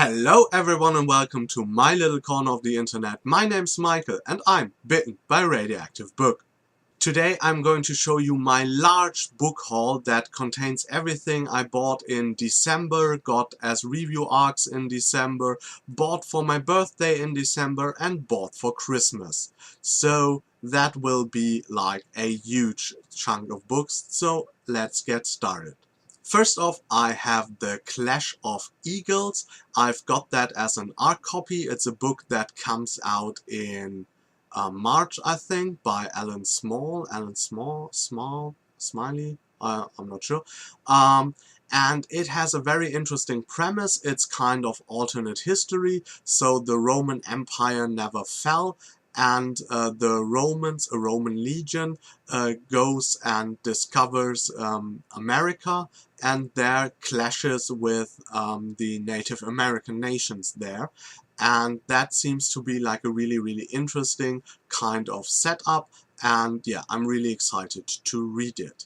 Hello everyone and welcome to my little corner of the internet. My name's Michael and I'm bitten by a radioactive book. Today I'm going to show you my large book haul that contains everything I bought in December, got as review arcs in December, bought for my birthday in December and bought for Christmas. So that will be like a huge chunk of books, so let's get started. First off, I have The Clash of Eagles. I've got that as an art copy. It's a book that comes out in March, I think, by Smiley, I'm not sure. And it has a very interesting premise. It's kind of alternate history. So the Roman Empire never fell, and the Romans, a Roman legion, goes and discovers America, and there clashes with the Native American nations there. And that seems to be like a really interesting kind of setup, and yeah, I'm really excited to read it.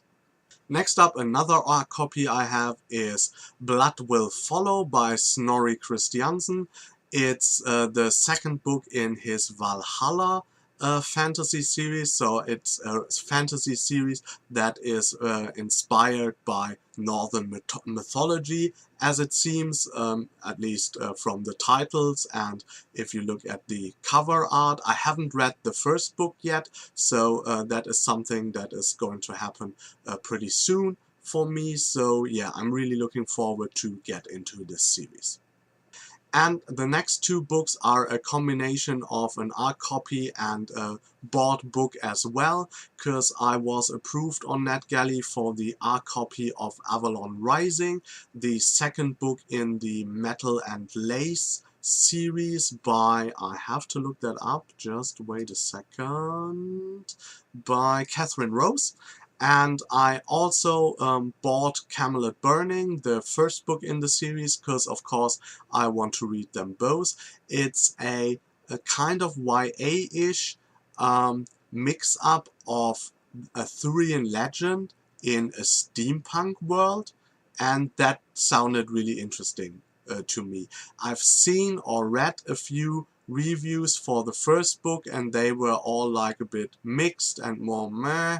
Next up, another art copy I have is Blood Will Follow by Snorri Christiansen. It's the second book in his Valhalla fantasy series, so it's a fantasy series that is inspired by Northern mythology, as it seems, at least from the titles, and if you look at the cover art. I haven't read the first book yet, so that is something that is going to happen pretty soon for me, so yeah, I'm really looking forward to get into this series. And the next two books are a combination of an art copy and a bought book as well, because I was approved on NetGalley for the art copy of Avalon Rising, the second book in the Metal and Lace series by, I have to look that up, just wait a second, by Catherine Rose. And I also bought Camelot Burning, the first book in the series, because of course I want to read them both. It's a kind of YA-ish mix-up of Arthurian legend in a steampunk world, and that sounded really interesting to me. I've seen or read a few reviews for the first book, and they were all like a bit mixed and more meh.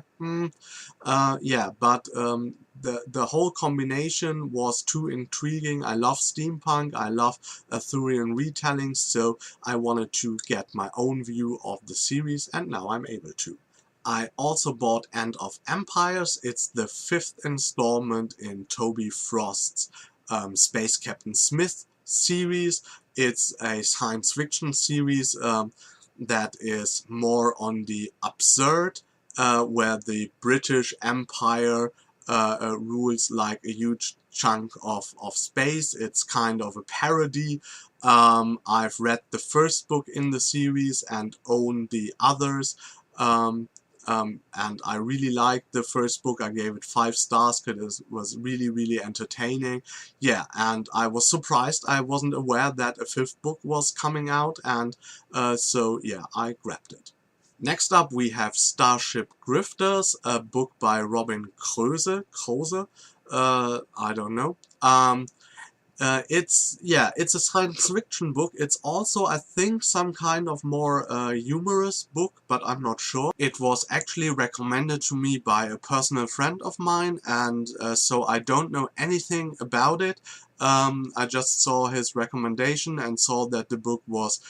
Yeah, but the whole combination was too intriguing. I love steampunk, I love Arthurian retellings, so I wanted to get my own view of the series, and now I'm able to. I also bought End of Empires. It's the 5th installment in Toby Frost's Space Captain Smith series. It's a science fiction series that is more on the absurd, where the British Empire rules like a huge chunk of space. It's kind of a parody. I've read the first book in the series and own the others. And I really liked the first book. I gave it 5 stars because it was really entertaining. Yeah, and I was surprised. I wasn't aware that a 5th book was coming out, and so yeah, I grabbed it. Next up we have Starship Grifters, a book by Robin Kruse, I don't know. It's a science fiction book. It's also, I think, some kind of more humorous book, but I'm not sure. It was actually recommended to me by a personal friend of mine, and so I don't know anything about it. I just saw his recommendation and saw that the book was,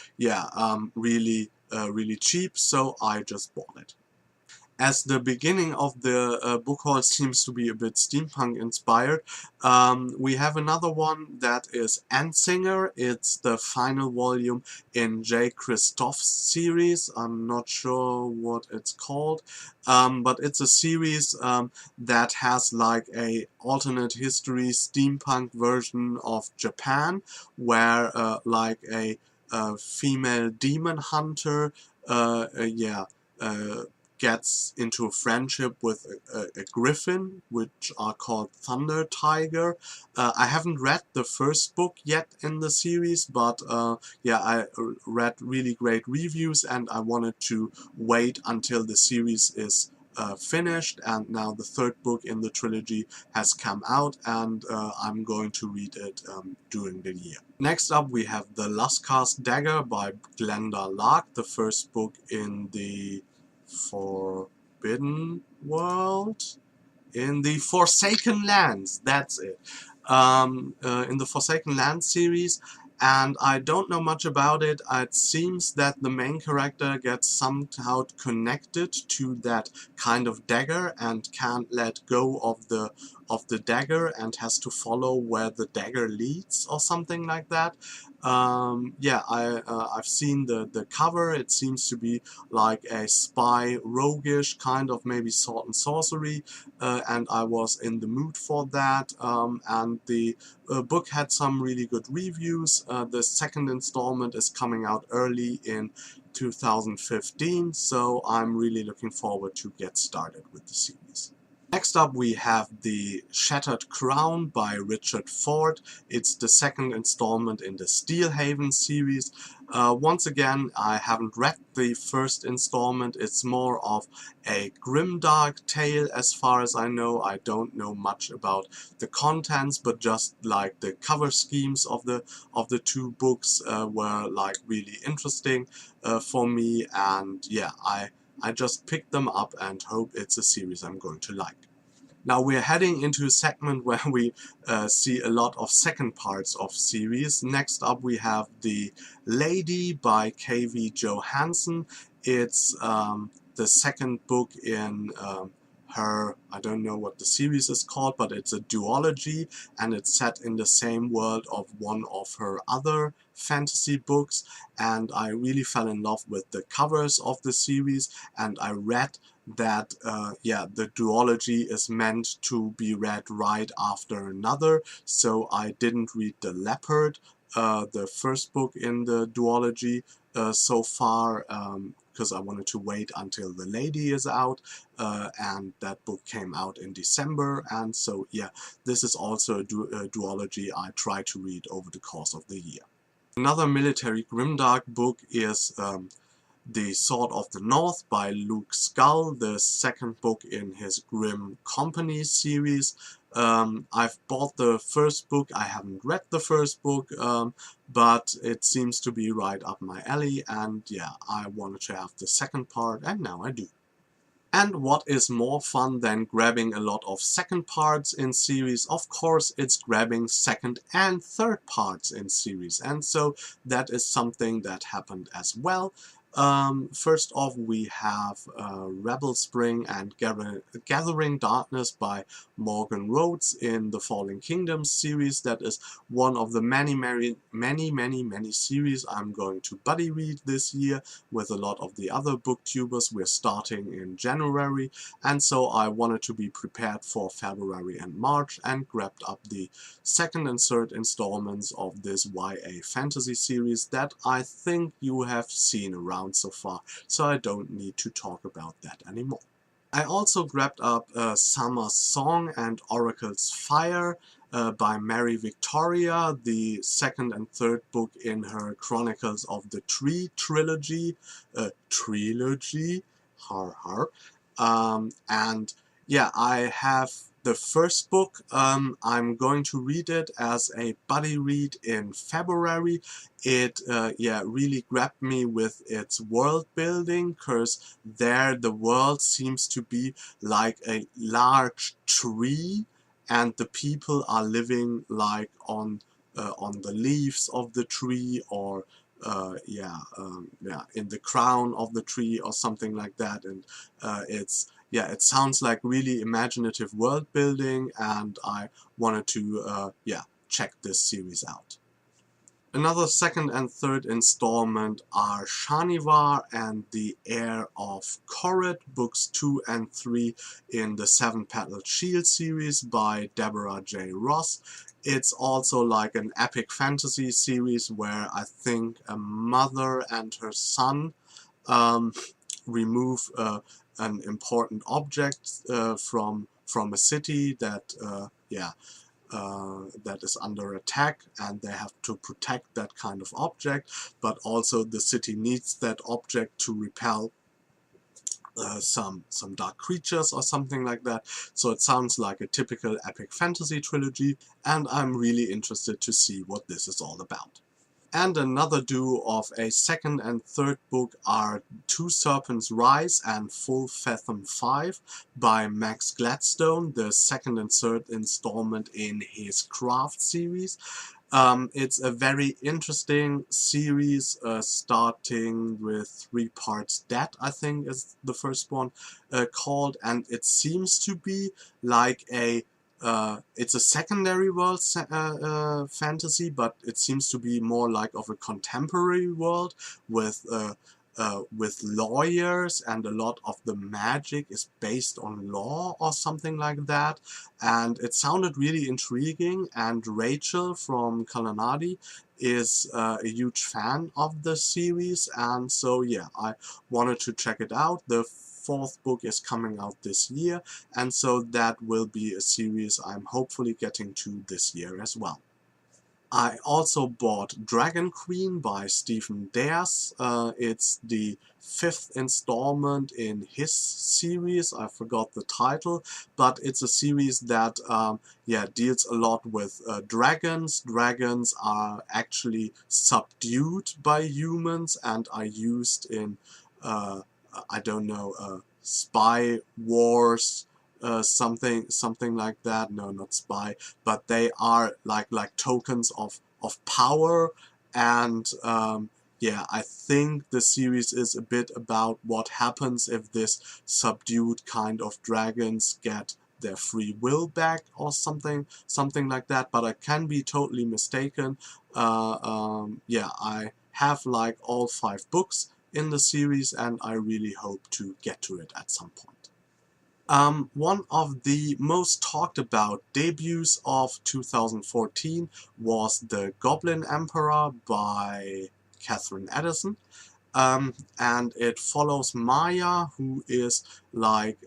really cheap, so I just bought it. As the beginning of the book haul seems to be a bit steampunk inspired, we have another one that is Endsinger. It's the final volume in J. Christoph's series. I'm not sure what it's called, but it's a series that has like a alternate history steampunk version of Japan, where like a female demon hunter, gets into a friendship with a griffin, which are called Thunder Tiger. I haven't read the first book yet in the series, but yeah, I read really great reviews, and I wanted to wait until the series is finished, and now the third book in the trilogy has come out, and I'm going to read it during the year. Next up we have The Lustcast Dagger by Glenda Lark, the first book in the Forbidden World? In the Forsaken Lands, that's it. In the Forsaken Lands series, and I don't know much about it. It seems that the main character gets somehow connected to that kind of dagger and can't let go of the dagger and has to follow where the dagger leads or something like that. Yeah, I've seen the cover. It seems to be like a spy roguish kind of maybe sword and sorcery, and I was in the mood for that, and the book had some really good reviews. The second installment is coming out early in 2015, so I'm really looking forward to get started with the series. Next up we have The Shattered Crown by Richard Ford. It's the second installment in the Steelhaven series. Once again, I haven't read the first installment. It's more of a grimdark tale as far as I know. I don't know much about the contents, but just like the cover schemes of the two books were like really interesting for me, and yeah, I just picked them up and hope it's a series I'm going to like. Now we're heading into a segment where we see a lot of second parts of series. Next up we have The Lady by K.V. Johansen. It's the second book in her, I don't know what the series is called, but it's a duology, and it's set in the same world of one of her other fantasy books, and I really fell in love with the covers of the series, and I read that yeah, the duology is meant to be read right after another, so I didn't read The Leopard, the first book in the duology so far, because I wanted to wait until The Lady is out, and that book came out in December, and so yeah, this is also a duology I try to read over the course of the year. Another military grimdark book is The Sword of the North by Luke Scull, the second book in his Grim Company series. I've bought the first book, I haven't read the first book, but it seems to be right up my alley, and yeah, I wanted to have the second part, and now I do. And what is more fun than grabbing a lot of second parts in series? Of course, it's grabbing second and third parts in series. And so that is something that happened as well. First off, we have Rebel Spring and Gathering Darkness by Morgan Rhodes in the Fallen Kingdoms series. That is one of the many series I'm going to buddy read this year with a lot of the other booktubers. We're starting in January, and so I wanted to be prepared for February and March and grabbed up the second and third installments of this YA fantasy series that I think you have seen around so far, so I don't need to talk about that anymore. I also grabbed up Summer's Song and Oracle's Fire by Mary Victoria, the second and third book in her Chronicles of the Tree trilogy. Har har. And yeah, I have the first book. I'm going to read it as a buddy read in February. It yeah, really grabbed me with its world building, because there the world seems to be like a large tree, and the people are living like on the leaves of the tree, or yeah, in the crown of the tree or something like that, and it's yeah, it sounds like really imaginative world building, and I wanted to yeah, check this series out. Another second and third installment are Shanivar and the Heir of Korrit, books 2 and 3 in the Seven Petaled Shield series by Deborah J. Ross. It's also like an epic fantasy series where I think a mother and her son remove an important object from a city that yeah, that is under attack, and they have to protect that kind of object, but also the city needs that object to repel some dark creatures or something like that. So it sounds like a typical epic fantasy trilogy, and I'm really interested to see what this is all about. And another duo of a second and third book are Two Serpents Rise and Full Fathom 5 by Max Gladstone, the second and third installment in his Craft series. It's a very interesting series, starting with 3 parts. That, I think, is the first one called, and it seems to be like it's a secondary world fantasy, but it seems to be more like of a contemporary world with lawyers, and a lot of the magic is based on law or something like that. And it sounded really intriguing, and Rachel from Kalanadi is a huge fan of the series, and so yeah, I wanted to check it out. The fourth book is coming out this year, and so that will be a series I'm hopefully getting to this year as well. I also bought Dragon Queen by Stephen Dares. It's the fifth installment in his series. I forgot the title, but it's a series that yeah, deals a lot with dragons. Dragons are actually subdued by humans and are used in uh, I don't know, spy wars, something like that. No, not spy, but they are like tokens of power. And yeah, I think the series is a bit about what happens if this subdued kind of dragons get their free will back or something like that, but I can be totally mistaken. Yeah, I have like all 5 books in the series, and I really hope to get to it at some point. One of the most talked about debuts of 2014 was The Goblin Emperor by Catherine Addison. And it follows Maya, who is like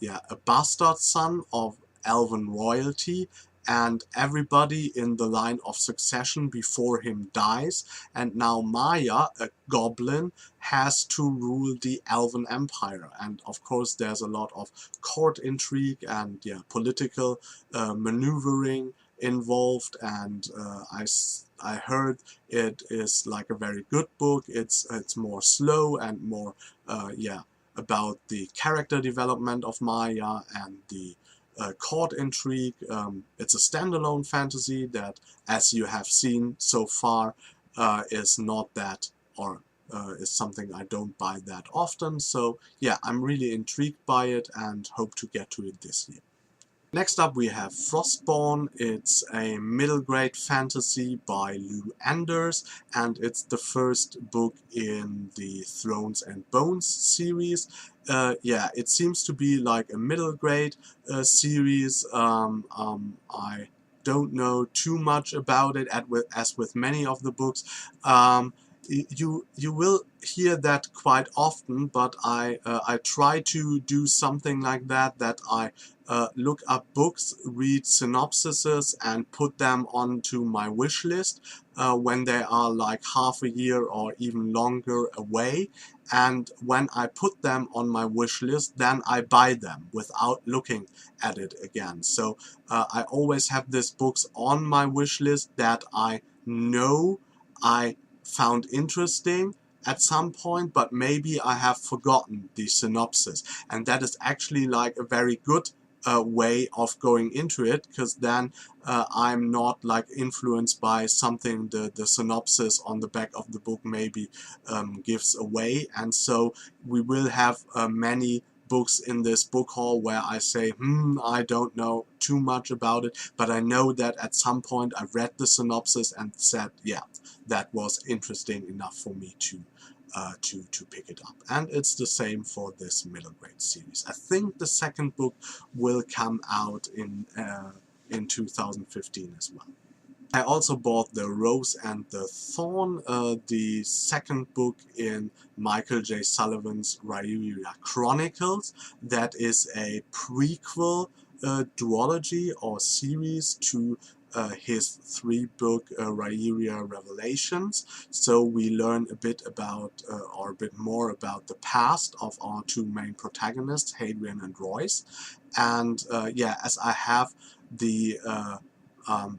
yeah, a bastard son of elven royalty, and everybody in the line of succession before him dies, and now Maya, a goblin, has to rule the elven empire. And of course there's a lot of court intrigue and yeah, political maneuvering involved, and I heard it is like a very good book. It's more slow and more yeah, about the character development of Maya and the court intrigue. It's a standalone fantasy that, as you have seen so far, is not that, or is something I don't buy that often. So yeah, I'm really intrigued by it and hope to get to it this year. Next up we have Frostborn. It's a middle grade fantasy by Lou Anders, and it's the first book in the Thrones and Bones series. Yeah, it seems to be like a middle grade series. I don't know too much about it, as with many of the books. You will hear that quite often, but I try to do something like that I look up books, read synopsises, and put them onto my wish list when they are like half a year or even longer away. And when I put them on my wish list, then I buy them without looking at it again. So I always have these books on my wish list that I know I found interesting at some point, but maybe I have forgotten the synopsis. And that is actually like a very good way of going into it, because then I'm not like influenced by something the synopsis on the back of the book maybe gives away. And so we will have many books in this book haul where I say, I don't know too much about it, but I know that at some point I read the synopsis and said, yeah, that was interesting enough for me to pick it up. And it's the same for this middle grade series. I think the second book will come out in 2015 as well. I also bought The Rose and the Thorn, the second book in Michael J. Sullivan's Rhyria Chronicles. That is a prequel duology or series to his 3-book Rhaeria Revelations. So we learn a bit about, or a bit more about the past of our 2 main protagonists, Hadrian and Royce. And yeah, as I have the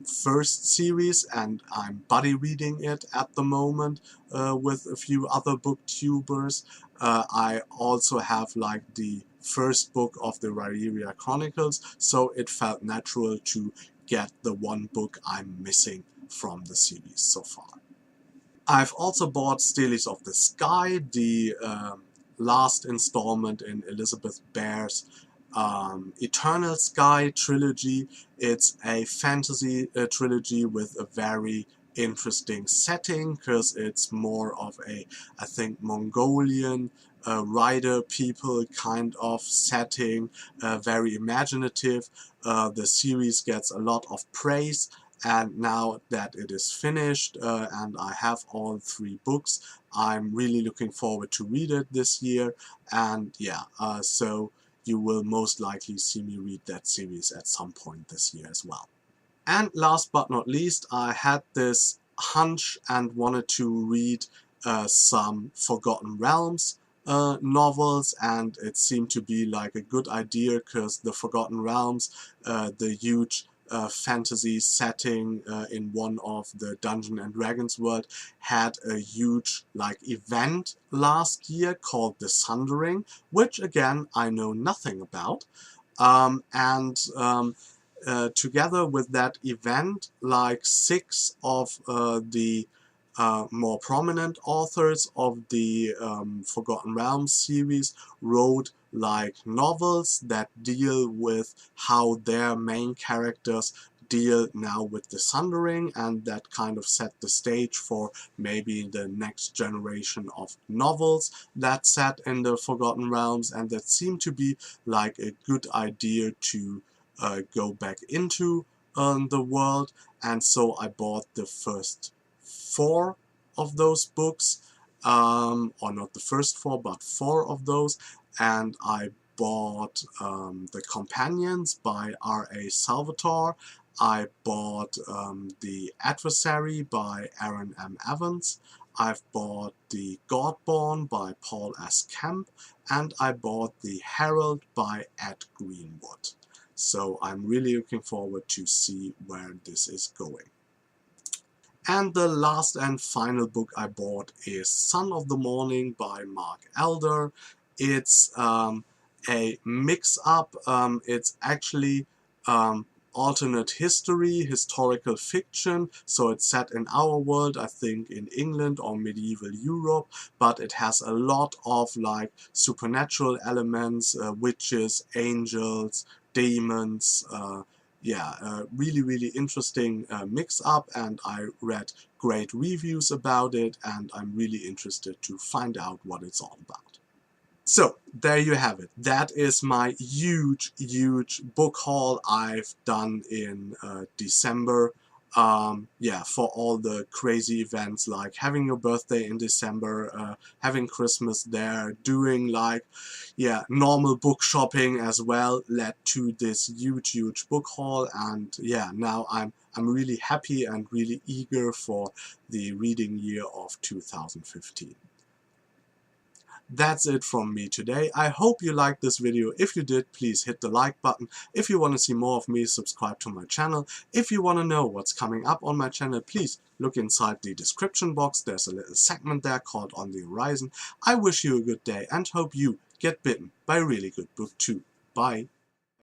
first series and I'm buddy reading it at the moment with a few other booktubers, I also have like the first book of the Rhaeria Chronicles, so it felt natural to get the 1 book I'm missing from the series so far. I've also bought Steles of the Sky, the last installment in Elizabeth Bear's Eternal Sky trilogy. It's a fantasy trilogy with a very interesting setting, because it's more of a, I think, Mongolian rider people kind of setting, very imaginative. The series gets a lot of praise, and now that it is finished and I have all 3 books, I'm really looking forward to read it this year. And yeah, so you will most likely see me read that series at some point this year as well. And last but not least, I had this hunch and wanted to read some Forgotten Realms novels, and it seemed to be like a good idea, because the Forgotten Realms, the huge fantasy setting in one of the Dungeons and Dragons world, had a huge like event last year called the Sundering, which again I know nothing about. Together with that event, like 6 of the more prominent authors of the Forgotten Realms series wrote like novels that deal with how their main characters deal now with the Sundering, and that kind of set the stage for maybe the next generation of novels that set in the Forgotten Realms, and that seemed to be like a good idea to go back into the world. And so I bought the first 4 of those books, or not the first 4, but 4 of those, and I bought The Companions by R.A. Salvatore. I bought The Adversary by Aaron M. Evans. I've bought The Godborn by Paul S. Kemp, and I bought The Herald by Ed Greenwood. So I'm really looking forward to see where this is going. And the last and final book I bought is Son of the Morning by Mark Elder. It's a mix-up. It's actually alternate history, historical fiction, so it's set in our world, I think in England or medieval Europe, but it has a lot of like supernatural elements, witches, angels, demons, yeah, really, really interesting mix-up, and I read great reviews about it, and I'm really interested to find out what it's all about. So, there you have it. That is my huge, huge book haul I've done in December. Yeah, for all the crazy events like having your birthday in December, having Christmas there, doing like, yeah, normal book shopping as well, led to this huge, huge book haul. And yeah, now I'm really happy and really eager for the reading year of 2015. That's it from me today. I hope you liked this video. If you did, please hit the like button. If you want to see more of me, subscribe to my channel. If you want to know what's coming up on my channel, please look inside the description box. There's a little segment there called On the Horizon. I wish you a good day and hope you get bitten by a really good book too. Bye.